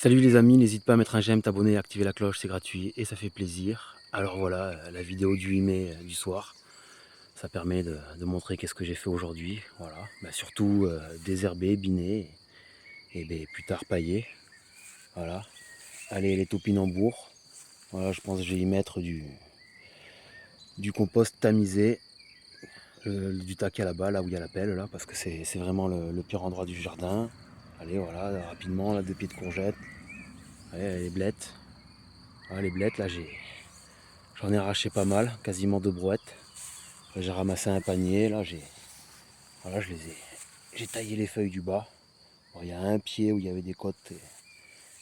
Salut les amis, n'hésite pas à mettre un j'aime, t'abonner et activer la cloche, c'est gratuit et ça fait plaisir. Alors voilà, la vidéo du 8 mai du soir, ça permet de montrer qu'est-ce que j'ai fait aujourd'hui. Voilà, surtout désherber, biner et plus tard pailler. Voilà, allez les topinambours. Voilà, je pense que je vais y mettre du compost tamisé, du taquet à la balle, là où il y a la pelle, là, parce que c'est vraiment le pire endroit du jardin. Allez, voilà, rapidement, là, 2 pieds de courgettes. Allez, les blettes. Voilà, les blettes, là, j'en ai arraché pas mal, quasiment 2 brouettes. J'ai ramassé un panier, là, voilà, j'ai taillé les feuilles du bas. Bon, il y a un pied où il y avait des côtes qui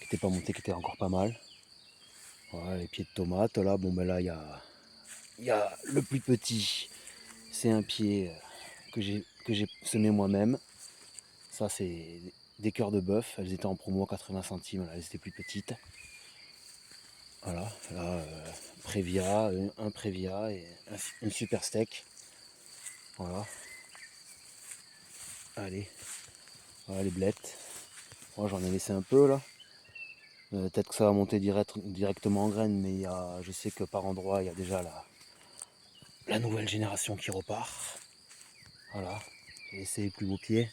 n'étaient pas montées, qui étaient encore pas mal. Voilà, les pieds de tomates, là, bon, ben là, il y a le plus petit, c'est un pied que j'ai semé moi-même. Ça, c'est des cœurs de bœuf, elles étaient en promo à 80 centimes, là, elles étaient plus petites. Voilà, là, Prévia, un Prévia et une super steak. Voilà. Allez, voilà les blettes. Moi j'en ai laissé un peu là. Peut-être que ça va monter directement en graines, mais je sais que par endroit il y a déjà la nouvelle génération qui repart. Voilà, j'ai laissé les plus beaux pieds.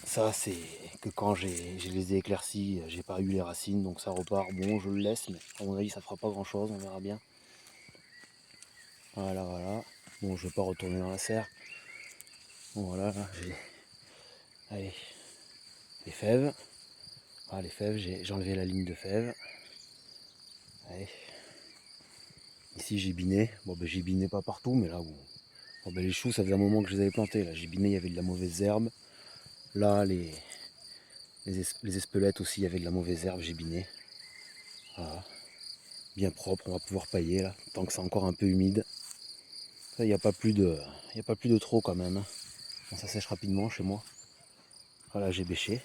Ça c'est que quand j'ai les ai éclaircis, j'ai pas eu les racines, donc ça repart. Bon, je le laisse, mais à mon avis ça fera pas grand chose, on verra bien. Voilà, voilà. Bon, je vais pas retourner dans la serre. Bon, voilà, là, allez, les fèves. Ah, les fèves, j'ai enlevé la ligne de fèves. Allez. Ici j'ai biné. Bon, ben j'ai biné pas partout, mais là où. Bon, ben, les choux, ça faisait un moment que je les avais plantés. Là, j'ai biné, il y avait de la mauvaise herbe. Là, les espelettes aussi, il y avait de la mauvaise herbe, j'ai biné. Voilà. Bien propre, on va pouvoir pailler là, tant que c'est encore un peu humide. Il n'y a pas plus de trop quand même, hein. Bon, ça sèche rapidement chez moi. Voilà, j'ai bêché.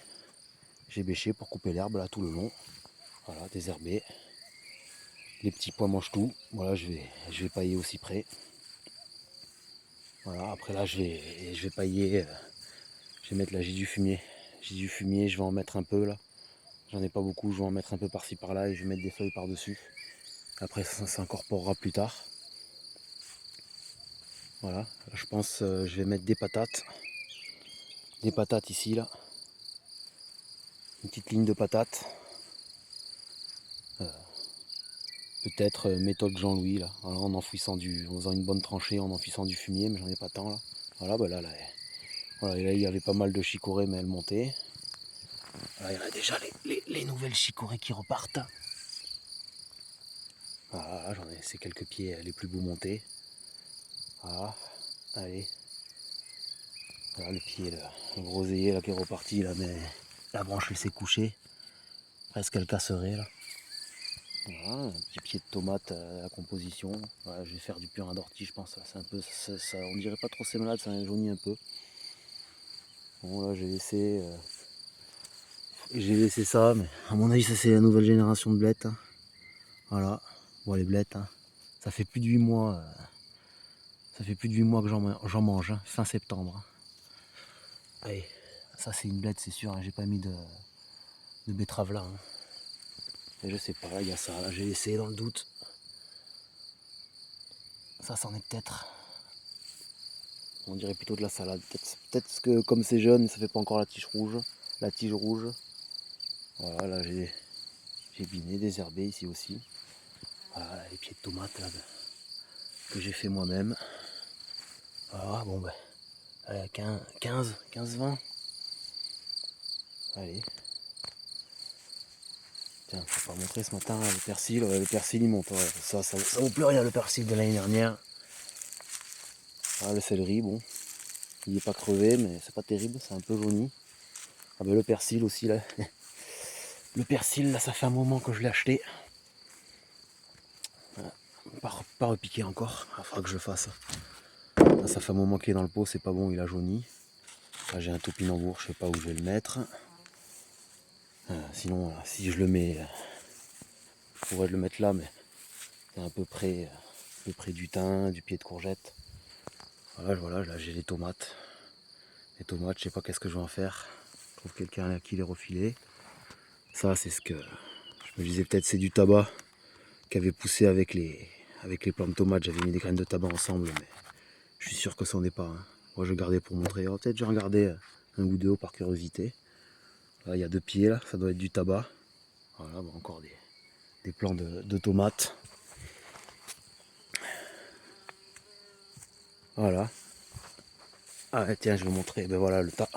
J'ai bêché pour couper l'herbe là tout le long. Voilà, désherber. Les petits pois mangent tout. Voilà, je vais pailler aussi près. Voilà, après là, je vais pailler. Je vais mettre là, j'ai du fumier. J'ai du fumier, je vais en mettre un peu là. J'en ai pas beaucoup, je vais en mettre un peu par-ci par-là et je vais mettre des feuilles par-dessus. Après ça s'incorporera plus tard. Voilà, je pense je vais mettre des patates. Des patates ici là. Une petite ligne de patates. Peut-être méthode Jean-Louis là. Voilà, en faisant une bonne tranchée, en enfouissant du fumier, mais j'en ai pas tant là. Voilà, bah là, voilà, et là il y avait pas mal de chicorées mais elles montaient. Voilà, il y en a déjà les nouvelles chicorées qui repartent. Voilà, j'en ai laissé quelques pieds les plus beaux montés. Voilà, allez. Voilà le pied, le groseillier là qui est reparti là, mais la branche elle s'est couchée. Presque elle casserait là. Voilà, un petit pied de tomate à la composition. Voilà, je vais faire du purin d'ortie, je pense. C'est un peu, ça, on dirait pas trop sémalade, ça jaunit un peu. Bon là j'ai laissé ça, mais à mon avis ça c'est la nouvelle génération de blettes, hein. Voilà, bon les blettes, hein. Ça fait plus de 8 mois. Ça fait plus de 8 mois que j'en mange, hein, fin septembre, hein. Allez, ça c'est une blette, c'est sûr, hein, j'ai pas mis de betterave là, hein. Et je sais pas, il y a ça, là, j'ai laissé dans le doute. Ça c'en est peut-être. On dirait plutôt de la salade. Peut-être que comme c'est jeune, ça fait pas encore la tige rouge. La tige rouge. Voilà, là j'ai biné, désherbé ici aussi. Voilà, les pieds de tomates là, que j'ai fait moi-même. Voilà, bon ben, allez, 15-20. Allez. Tiens, faut pas montrer ce matin le persil. Le persil il monte. Ouais. Ça vaut plus rien le persil de l'année dernière. Ah, le céleri, bon, il est pas crevé, mais c'est pas terrible, c'est un peu jauni. Ah ben le persil aussi là. Le persil là, ça fait un moment que je l'ai acheté. Pas repiqué encore, il faudra que je fasse. Là, ça fait un moment qu'il est dans le pot, c'est pas bon, il a jauni. Là j'ai un topinambour, je sais pas où je vais le mettre. Sinon, si je le mets, je pourrais le mettre là, mais c'est à peu près du thym, du pied de courgette. Voilà, là j'ai les tomates. Les tomates, je sais pas qu'est-ce que je vais en faire. Je trouve quelqu'un à qui les refiler. Ça, c'est ce que je me disais, peut-être c'est du tabac qui avait poussé avec les plants de tomates. J'avais mis des graines de tabac ensemble, mais je suis sûr que ça n'en est pas. Hein. Moi, je gardais pour montrer. Oh, peut-être j'ai regardé un ou deux par curiosité. Là, il y a 2 pieds, là, ça doit être du tabac. Voilà, bon, encore des plants de tomates. Voilà. Ah tiens, je vais vous montrer. Ben voilà le tas.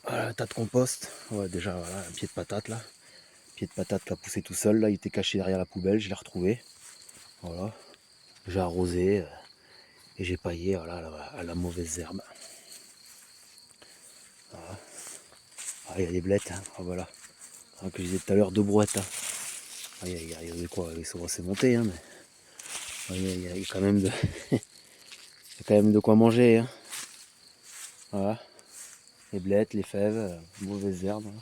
Voilà, le tas de compost. Ouais, déjà, voilà, un pied de patate là. Pied de patate qui a poussé tout seul. Là, il était caché derrière la poubelle. Je l'ai retrouvé. Voilà. J'ai arrosé et j'ai paillé voilà, à la mauvaise herbe. Voilà. Ah, il y a des blettes. Hein. Ah, voilà. Ah, que je disais tout à l'heure, 2 brouettes. Hein. Ah, il y a de quoi. Ils sont assez montés. Hein, mais... ah, il y a quand même de... il y a quand même de quoi manger. Hein. Voilà. Les blettes, les fèves, mauvaises herbes. Hein.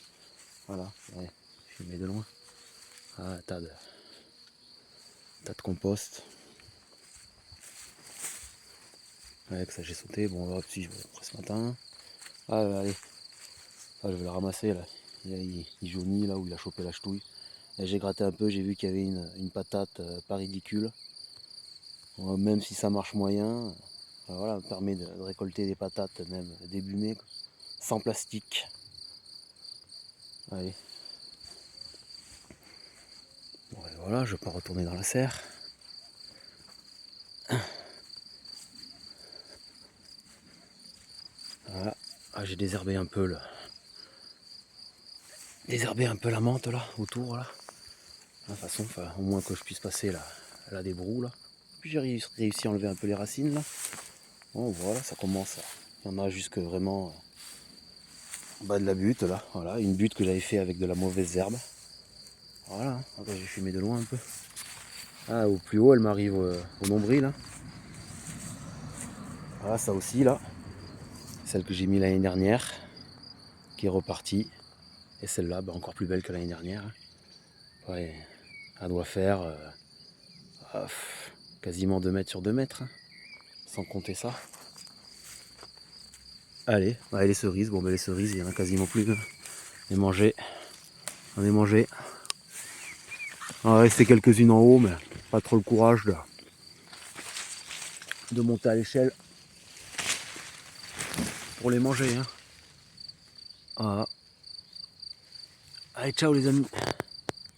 Voilà. Ouais. Je mets de loin. Ah, tas de compost. Ouais, que ça j'ai sauté. Bon, on verra si je vais après ce matin. Ah, allez. Ah, je vais le ramasser là. Il jaunit là où il a chopé la ch'touille. J'ai gratté un peu, j'ai vu qu'il y avait une patate pas ridicule. Même si ça marche moyen, voilà, ça permet de récolter des patates même débumées, sans plastique. Allez. Bon, et voilà, je vais pas retourner dans la serre. Voilà. Ah, j'ai désherbé un peu là. Désherber un peu la menthe là, autour là. De toute façon, au moins que je puisse passer la débroue là. Puis j'ai réussi à enlever un peu les racines là. Bon voilà, ça commence. Il y en a jusque vraiment en bas de la butte là. Voilà, une butte que j'avais fait avec de la mauvaise herbe. Voilà, hein. Attends, j'ai fumé de loin un peu. Ah, au plus haut, elle m'arrive au nombril là. Voilà, ça aussi là. Celle que j'ai mis l'année dernière, qui est repartie. Et celle-là, bah, encore plus belle que l'année dernière. Ouais, elle doit faire quasiment 2 mètres sur 2 mètres, hein, sans compter ça. Allez, les cerises, bon ben les cerises, il y en a quasiment plus. Hein. On est mangé. Il en restait quelques-unes en haut, mais pas trop le courage de monter à l'échelle pour les manger. Hein. Voilà. Allez, ciao les amis.